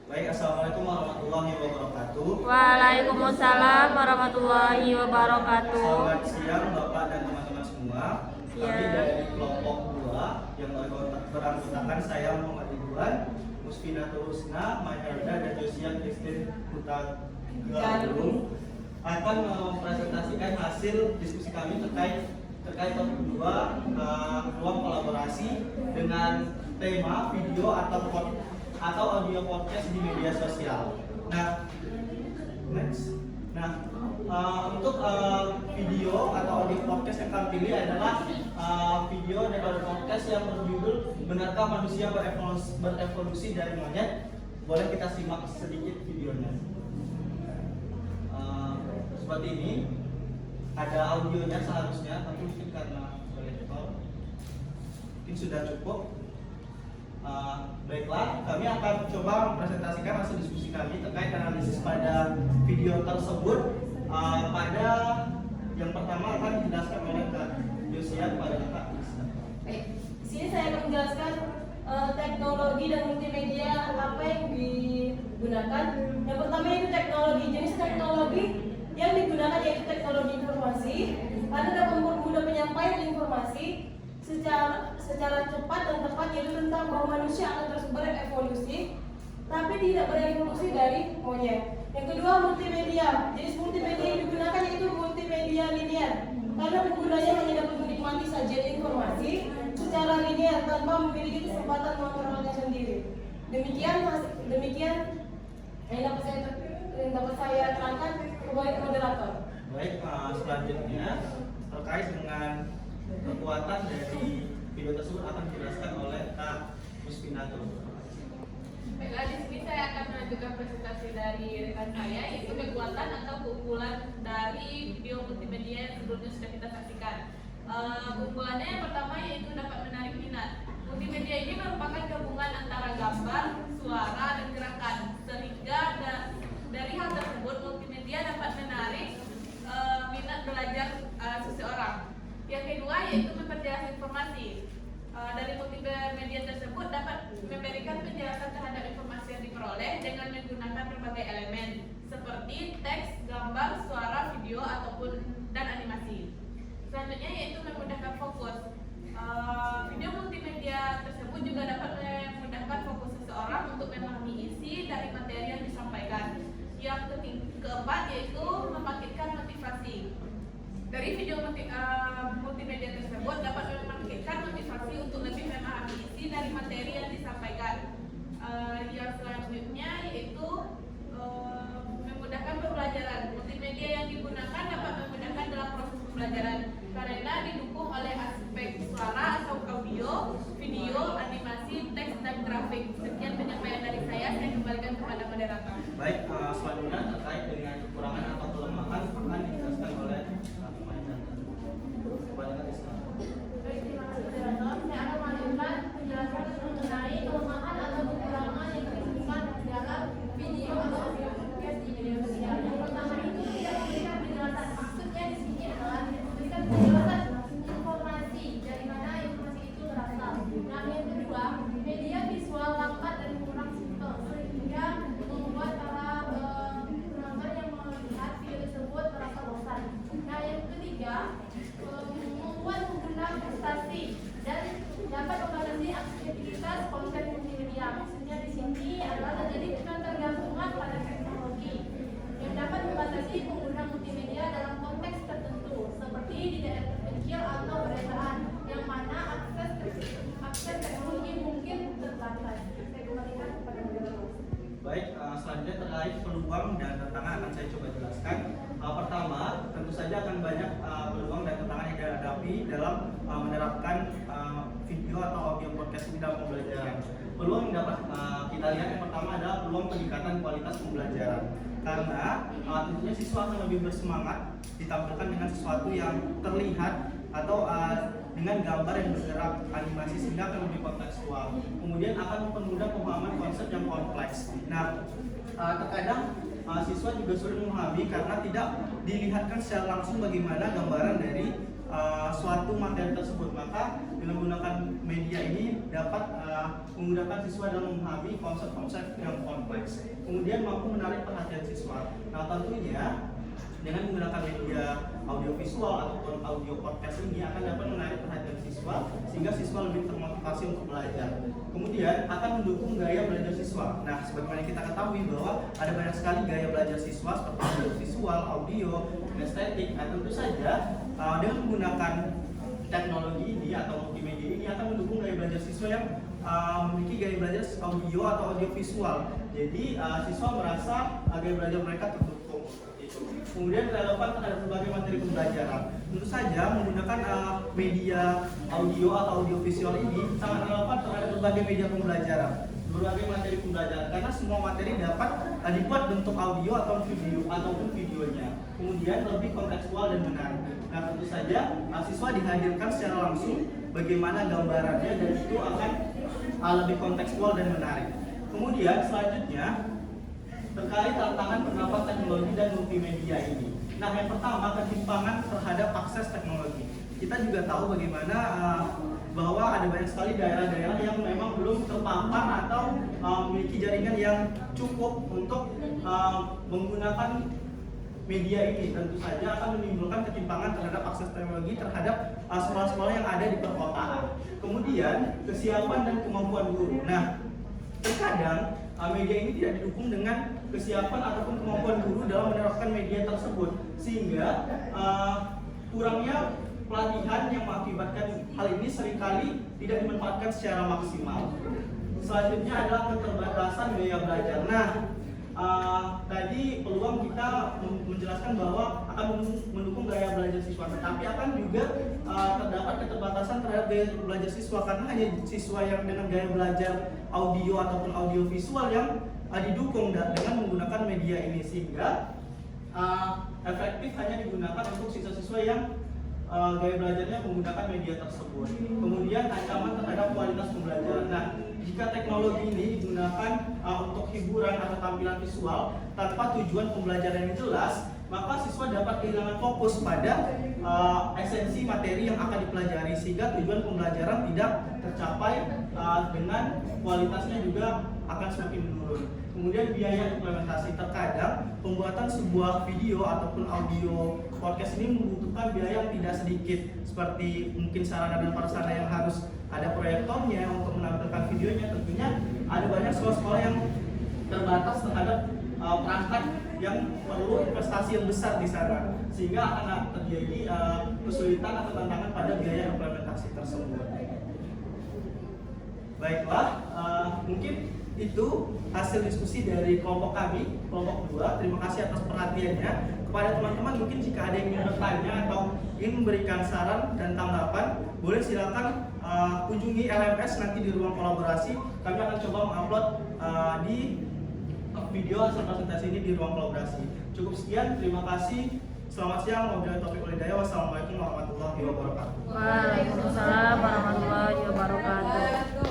Baik, assalamualaikum warahmatullahi wabarakatuh. Waalaikumsalam warahmatullahi wabarakatuh. Selamat siang Bapak dan teman-teman semua. Kami dari kelompok 2 yang beranggotakan saya Muhammad Ridwan, Musfinatul Husna, Maherda dan Josia Christine Huta Galung akan mempresentasikan hasil diskusi kami terkait topik 2, ruang kolaborasi dengan tema video atau audio podcast di media sosial. Nah, untuk video atau audio podcast yang kami pilih adalah video dan audio podcast yang berjudul Benarkah Manusia Berevolusi dari Monyet? Boleh kita simak sedikit videonya. Seperti ini, ada audionya seharusnya, tapi mungkin karena mungkin sudah cukup. Baiklah, kami akan coba mempresentasikan hasil diskusi kami terkait analisis pada video tersebut. Pada yang pertama akan dijelaskan oleh Kak Josia kepada Kak Lisa. Baik, di sini saya akan menjelaskan teknologi dan multimedia apa yang digunakan. Yang pertama itu teknologi. Jenis teknologi yang digunakan yaitu teknologi informasi, karena dapat mempermudah penyampaian informasi secara cepat dan tepat, yaitu tentang bahwa manusia akan terus berevolusi tapi tidak berevolusi dari monyet. Yang kedua, multimedia. Jenis multimedia yang digunakan yaitu multimedia linear, karena penggunanya hanya dapat menikmati sajian informasi secara linear tanpa memiliki kesempatan mengontrolnya sendiri. Demikian yang dapat saya terangkan kepada moderator. Baik, selanjutnya terkait dengan kekuatan dari video tersebut akan dijelaskan oleh Kak Musfinatul. Baiklah, di sini saya akan menunjukkan presentasi dari rekan saya, yaitu kekuatan atau keunggulan dari video multimedia yang sebelumnya sudah kita saksikan. Keunggulannya yang pertama yaitu dapat menarik minat. Multimedia ini merupakan gabungan antara gambar, suara, dan gerakan, sehingga dari hal tersebut multimedia dapat menarik minat belajar seseorang. Yang kedua yaitu memperjelas informasi. Dari multimedia tersebut dapat memberikan penjelasan terhadap informasi yang diperoleh dengan menggunakan berbagai elemen seperti teks, gambar, suara, video dan animasi. Selanjutnya yaitu memudahkan fokus. Video multimedia tersebut juga dapat memudahkan fokus seseorang untuk memahami isi dari materi yang disampaikan. Yang keempat yaitu membangkitkan motivasi. Dari video multimedia tersebut dapat membangkitkan motivasi untuk lebih memahami isi dari materi yang disampaikan. Yang selanjutnya yaitu memudahkan pembelajaran. Multimedia yang digunakan dapat memudahkan dalam proses pembelajaran karena didukung oleh aspek suara atau audio, video, animasi, teks, dan grafik. Sekian penyampaian dari saya kembalikan kepada moderator. Baik, selanjutnya terkait dengan kekurangan atau kelemahan akan dijelaskan oleh Baik, terima kasih moderator. Saya akan melanjutkan penjelasan mengenai kelemahan atau kekurangan yang ditemukan dalam video atau audio podcast di media sosial. Yang pertama itu tidak memberikan penjelasan. Maksudnya di sini adalah tidak memberikan penjelasan informasi dari mana informasi itu berasal. Nah, yang kedua, media visual lambat dan kurang simpel sehingga membuat para penonton yang melihat video tersebut merasa bosan. Nah, yang ketiga, membuat pengguna frustasi dan dapat membatasi aktivitas konten multimedia. Maksudnya di sini adalah terjadi ketergantungan pada teknologi yang dapat membatasi pengguna multimedia dalam konteks tertentu, seperti di daerah terpencil atau pedesaan, yang mana akses teknologi mungkin terbatas. Saya kembalikan kepada moderator. Baik, selanjutnya terkait peluang dan tantangan akan saya coba jelaskan. Pertama, tentu saja akan banyak peluang dan tantangan yang dihadapi dalam menerapkan video atau audio podcast ini dalam pembelajaran. Peluang yang dapat kita lihat yang pertama adalah peluang peningkatan kualitas pembelajaran. Karena tentunya siswa akan lebih bersemangat ditampilkan dengan sesuatu yang terlihat atau dengan gambar yang bergerak, animasi, sehingga akan lebih kontekstual. Kemudian akan mempermudah pemahaman konsep yang kompleks. Nah, terkadang siswa juga sulit memahami karena tidak dilihatkan secara langsung bagaimana gambaran dari suatu materi tersebut, maka dengan menggunakan media ini dapat memudahkan siswa dalam memahami konsep-konsep yang kompleks, kemudian mampu menarik perhatian siswa. Nah, tentunya dengan menggunakan media audiovisual ataupun audio podcast ini akan dapat menarik perhatian siswa sehingga siswa lebih termotivasi untuk belajar. Kemudian akan mendukung gaya belajar siswa. Nah, sebagaimana kita ketahui bahwa ada banyak sekali gaya belajar siswa seperti audio visual, audio, estetik. Nah, tentu saja dengan menggunakan teknologi ini atau multimedia ini akan mendukung gaya belajar siswa yang memiliki gaya belajar audio atau audio visual. Jadi siswa merasa gaya belajar mereka terdukung. Kemudian relevan terhadap berbagai materi pembelajaran. Tentu saja menggunakan media audio atau audio visual ini sangat relevan terhadap berbagai media pembelajaran, berbagai materi pembelajaran, karena semua materi dapat dibuat bentuk audio ataupun videonya. Kemudian lebih kontekstual dan menarik. Nah, tentu saja siswa dihadirkan secara langsung bagaimana gambarannya dan itu akan lebih kontekstual dan menarik. Kemudian selanjutnya terkait tantangan penerapan teknologi dan multimedia ini. Nah, yang pertama ketimpangan terhadap akses teknologi. Kita juga tahu bagaimana bahwa ada banyak sekali daerah-daerah yang memang belum terpapar atau memiliki jaringan yang cukup untuk menggunakan media ini. Tentu saja akan menimbulkan ketimpangan terhadap akses teknologi terhadap sekolah-sekolah yang ada di perkotaan. Kemudian kesiapan dan kemampuan guru. Nah, terkadang media ini tidak didukung dengan kesiapan ataupun kemampuan guru dalam menerapkan media tersebut, sehingga kurangnya pelatihan yang mengakibatkan hal ini seringkali tidak dimanfaatkan secara maksimal. Selanjutnya adalah keterbatasan biaya belajar. Nah, tadi peluang kita menjelaskan bahwa akan mendukung gaya belajar siswa, tetapi akan juga terdapat keterbatasan terhadap gaya belajar siswa karena hanya siswa yang dengan gaya belajar audio ataupun audio visual yang didukung dengan menggunakan media ini, sehingga efektif hanya digunakan untuk siswa-siswa yang gaya belajarnya menggunakan media tersebut. Kemudian ancaman terhadap kualitas pembelajaran. Nah, jika teknologi ini digunakan untuk hiburan atau tampilan visual tanpa tujuan pembelajaran yang jelas, maka siswa dapat kehilangan fokus pada esensi materi yang akan dipelajari, sehingga tujuan pembelajaran tidak tercapai dengan kualitasnya juga akan semakin menurun. Kemudian biaya implementasi. Terkadang pembuatan sebuah video ataupun audio podcast ini membutuhkan biaya yang tidak sedikit, seperti mungkin sarana dan prasarana yang harus ada proyektornya untuk menampilkan videonya. Tentunya ada banyak sekolah-sekolah yang terbatas terhadap perangkat yang perlu investasi yang besar di sana, sehingga akan terjadi kesulitan atau tantangan pada biaya implementasi tersebut. Baiklah, mungkin itu hasil diskusi dari kelompok kami, kelompok 2. Terima kasih atas perhatiannya. Kepada teman-teman, mungkin jika ada yang ingin bertanya atau ingin memberikan saran dan tanggapan, boleh silakan kunjungi LMS nanti di ruang kolaborasi. Kami akan coba mengupload di video hasil presentasi ini di ruang kolaborasi. Cukup sekian, terima kasih. Selamat siang, wabillahi taufiq wal hidayah. Wassalamualaikum warahmatullahi wabarakatuh. Waalaikumsalam warahmatullahi wabarakatuh.